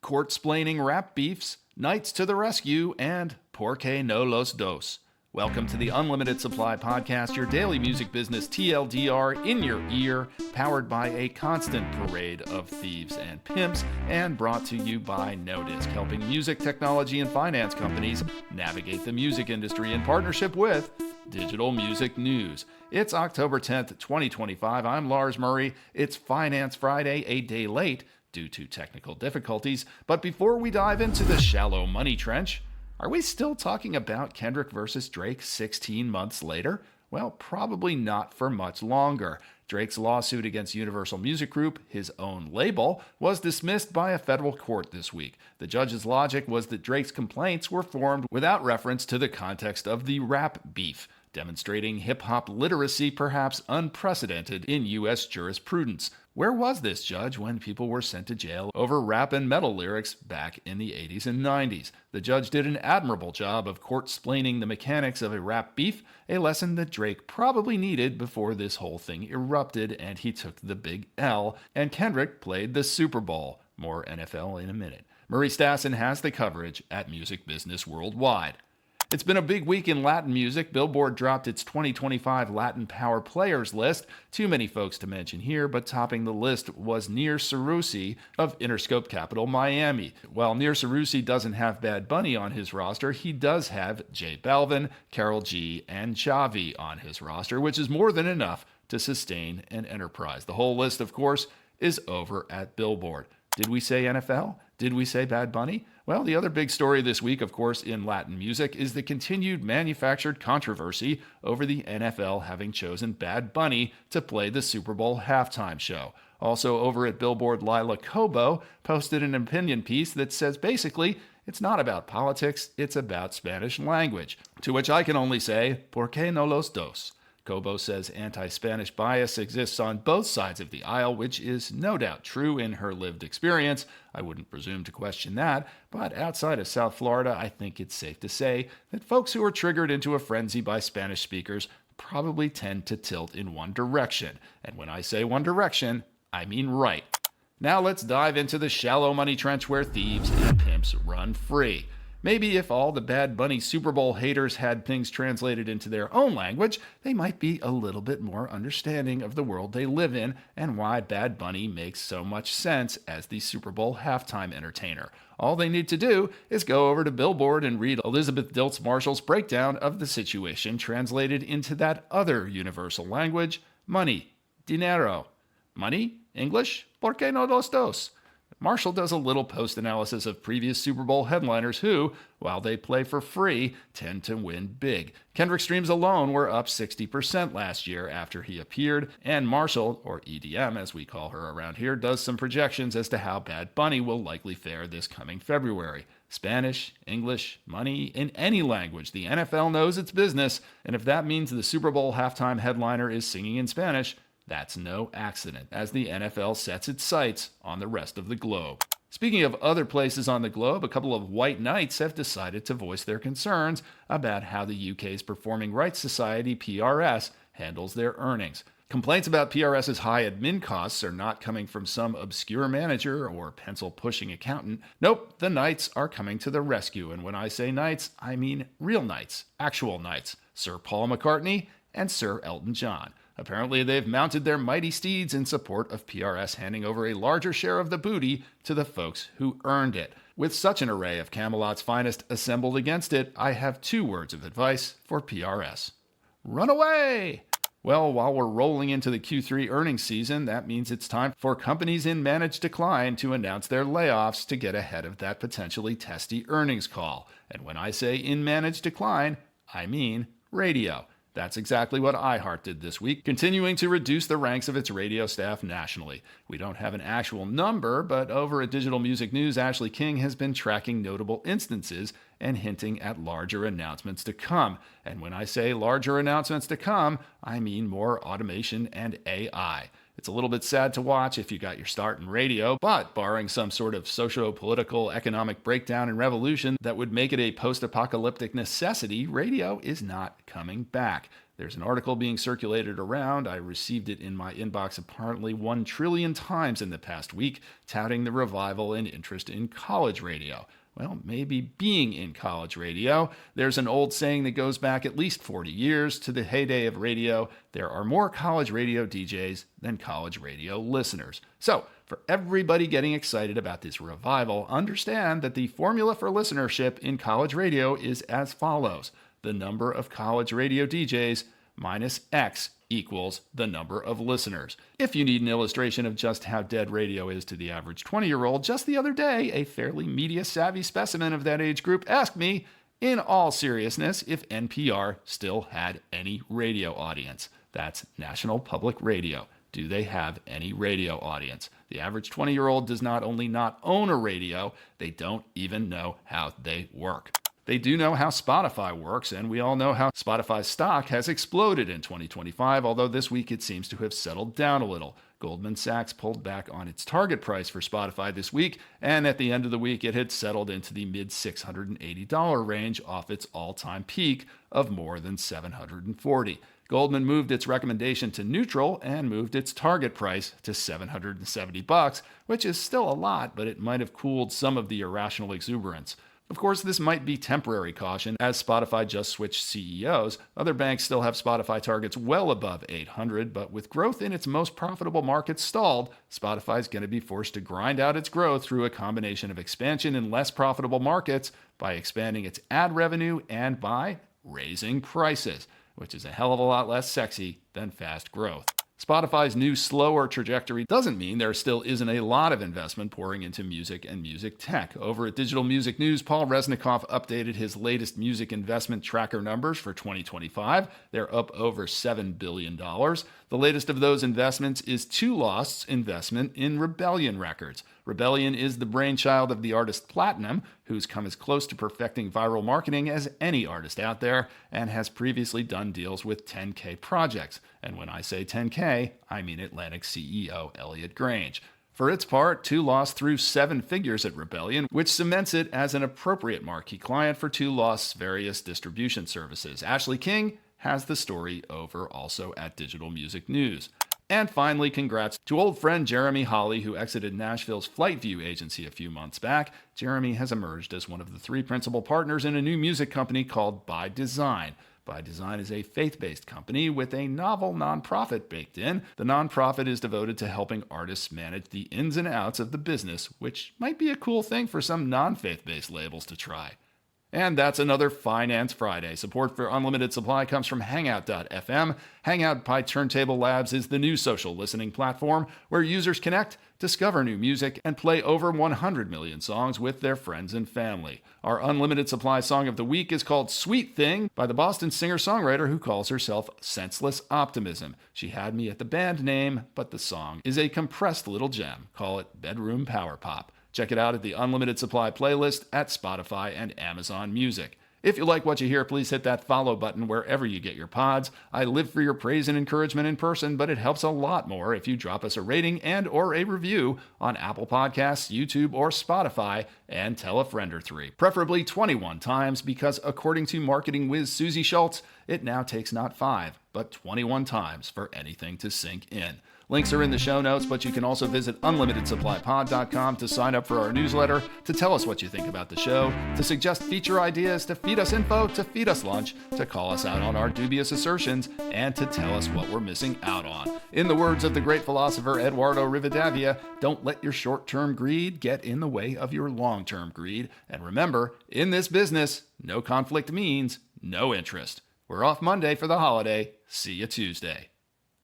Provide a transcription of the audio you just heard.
Courtsplaining Rap Beefs, Knights to the Rescue, and Porque no los dos. Welcome to the Unlimited Supply Podcast, your daily music business TLDR in your ear, powered by a constant parade of thieves and pimps, and brought to you by NoDisc, helping music, technology, and finance companies navigate the music industry in partnership with Digital Music News. It's October 10th, 2025. I'm Lars Murray. It's Finance Friday, a day late due to technical difficulties. But before we dive into the shallow money trench, are we still talking about Kendrick versus Drake 16 months later? Well, probably not for much longer. Drake's lawsuit against Universal Music Group, his own label, was dismissed by a federal court this week. The judge's logic was that Drake's complaints were formed without reference to the context of the rap beef, demonstrating hip-hop literacy perhaps unprecedented in U.S. jurisprudence. Where was this judge when people were sent to jail over rap and metal lyrics back in the 80s and 90s? The judge did an admirable job of court-splaining the mechanics of a rap beef, a lesson that Drake probably needed before this whole thing erupted and he took the big L, and Kendrick played the Super Bowl. More NFL in a minute. Murray Stassen has the coverage at Music Business Worldwide. It's been a big week in Latin music. Billboard dropped its 2025 Latin Power Players list. Too many folks to mention here, but topping the list was Nir Seroussi of Interscope Capital Miami. While Nir Seroussi doesn't have Bad Bunny on his roster, he does have J Balvin, Karol G, and Xavi on his roster, which is more than enough to sustain an enterprise. The whole list, of course, is over at Billboard. Did we say NFL? Did we say Bad Bunny? Well, the other big story this week, of course, in Latin music is the continued manufactured controversy over the NFL having chosen Bad Bunny to play the Super Bowl halftime show. Also over at Billboard, Leila Cobo posted an opinion piece that says basically, it's not about politics, it's about Spanish language. To which I can only say, porque no los dos? Cobo says anti-Spanish bias exists on both sides of the aisle, which is no doubt true in her lived experience. I wouldn't presume to question that, but outside of South Florida, I think it's safe to say that folks who are triggered into a frenzy by Spanish speakers probably tend to tilt in one direction. And when I say one direction, I mean right. Now let's dive into the shallow money trench where thieves and pimps run free. Maybe if all the Bad Bunny Super Bowl haters had things translated into their own language, they might be a little bit more understanding of the world they live in and why Bad Bunny makes so much sense as the Super Bowl halftime entertainer. All they need to do is go over to Billboard and read Elizabeth Dilts Marshall's breakdown of the situation translated into that other universal language, money, dinero. Money? English? Porque no los dos? Marshall does a little post-analysis of previous Super Bowl headliners who, while they play for free, tend to win big. Kendrick streams alone were up 60% last year after he appeared, and Marshall, or EDM as we call her around here, does some projections as to how Bad Bunny will likely fare this coming February. Spanish, English, money, in any language, the NFL knows its business, and if that means the Super Bowl halftime headliner is singing in Spanish, that's no accident, as the NFL sets its sights on the rest of the globe. Speaking of other places on the globe, a couple of white knights have decided to voice their concerns about how the UK's Performing Rights Society, PRS, handles their earnings. Complaints about PRS's high admin costs are not coming from some obscure manager or pencil-pushing accountant. Nope, the knights are coming to the rescue, and when I say knights, I mean real knights, actual knights, Sir Paul McCartney and Sir Elton John. Apparently, they've mounted their mighty steeds in support of PRS handing over a larger share of the booty to the folks who earned it. With such an array of Camelot's finest assembled against it, I have two words of advice for PRS. Run away! Well, while we're rolling into the Q3 earnings season, that means it's time for companies in managed decline to announce their layoffs to get ahead of that potentially testy earnings call. And when I say in managed decline, I mean radio. That's exactly what iHeart did this week, continuing to reduce the ranks of its radio staff nationally. We don't have an actual number, but over at Digital Music News, Ashley King has been tracking notable instances and hinting at larger announcements to come. And when I say larger announcements to come, I mean more automation and AI. It's a little bit sad to watch if you got your start in radio, but barring some sort of socio-political economic breakdown and revolution that would make it a post-apocalyptic necessity, radio is not coming back. There's an article being circulated around. I received it in my inbox apparently 1 trillion times in the past week, touting the revival and interest in college radio. Well, maybe being in college radio. There's an old saying that goes back at least 40 years to the heyday of radio. There are more college radio DJs than college radio listeners. So, for everybody getting excited about this revival, understand that the formula for listenership in college radio is as follows. The number of college radio DJs minus X equals the number of listeners. If you need an illustration of just how dead radio is to the average 20-year-old, just the other day, a fairly media-savvy specimen of that age group asked me, in all seriousness, if NPR still had any radio audience. That's National Public Radio. Do they have any radio audience? The average 20-year-old does not only not own a radio, they don't even know how they work. They do know how Spotify works, and we all know how Spotify's stock has exploded in 2025, although this week it seems to have settled down a little. Goldman Sachs pulled back on its target price for Spotify this week, and at the end of the week it had settled into the mid-$680 range off its all-time peak of more than $740. Goldman moved its recommendation to neutral and moved its target price to $770, which is still a lot, but it might have cooled some of the irrational exuberance. Of course, this might be temporary caution, as Spotify just switched CEOs. Other banks still have Spotify targets well above 800, but with growth in its most profitable markets stalled, Spotify is going to be forced to grind out its growth through a combination of expansion in less profitable markets, by expanding its ad revenue, and by raising prices, which is a hell of a lot less sexy than fast growth. Spotify's new slower trajectory doesn't mean there still isn't a lot of investment pouring into music and music tech. Over at Digital Music News, Paul Resnikov updated his latest music investment tracker numbers for 2025. They're up over $7 billion. The latest of those investments is 2Lost's investment in Rebellion Records. Rebellion is the brainchild of the artist Platinum, who's come as close to perfecting viral marketing as any artist out there, and has previously done deals with 10K projects. And when I say 10K, I mean Atlantic CEO Elliot Grange. For its part, 2Lost threw 7 figures at Rebellion, which cements it as an appropriate marquee client for 2Lost's various distribution services. Ashley King has the story over also at Digital Music News. And finally, congrats to old friend Jeremy Holley, who exited Nashville's Flightview agency a few months back. Jeremy has emerged as one of the 3 principal partners in a new music company called By Design. By Design is a faith-based company with a novel nonprofit baked in. The nonprofit is devoted to helping artists manage the ins and outs of the business, which might be a cool thing for some non-faith-based labels to try. And that's another Finance Friday. Support for Unlimited Supply comes from Hangout.fm. Hangout by Turntable Labs is the new social listening platform where users connect, discover new music, and play over 100 million songs with their friends and family. Our Unlimited Supply song of the week is called Sweet Thing by the Boston singer-songwriter who calls herself Senseless Optimism. She had me at the band name, but the song is a compressed little gem. Call it Bedroom Power Pop. Check it out at the Unlimited Supply playlist at Spotify and Amazon Music. If you like what you hear, please hit that follow button wherever you get your pods. I live for your praise and encouragement in person, but it helps a lot more if you drop us a rating and or a review on Apple Podcasts, YouTube, or Spotify, and tell a friend or 3. Preferably 21 times, because according to marketing whiz Susie Schultz, it now takes not 5, but 21 times for anything to sink in. Links are in the show notes, but you can also visit unlimitedsupplypod.com to sign up for our newsletter, to tell us what you think about the show, to suggest feature ideas, to feed us info, to feed us lunch, to call us out on our dubious assertions, and to tell us what we're missing out on. In the words of the great philosopher Eduardo Rivadavia, don't let your short-term greed get in the way of your long-term greed. And remember, in this business, no conflict means no interest. We're off Monday for the holiday. See you Tuesday.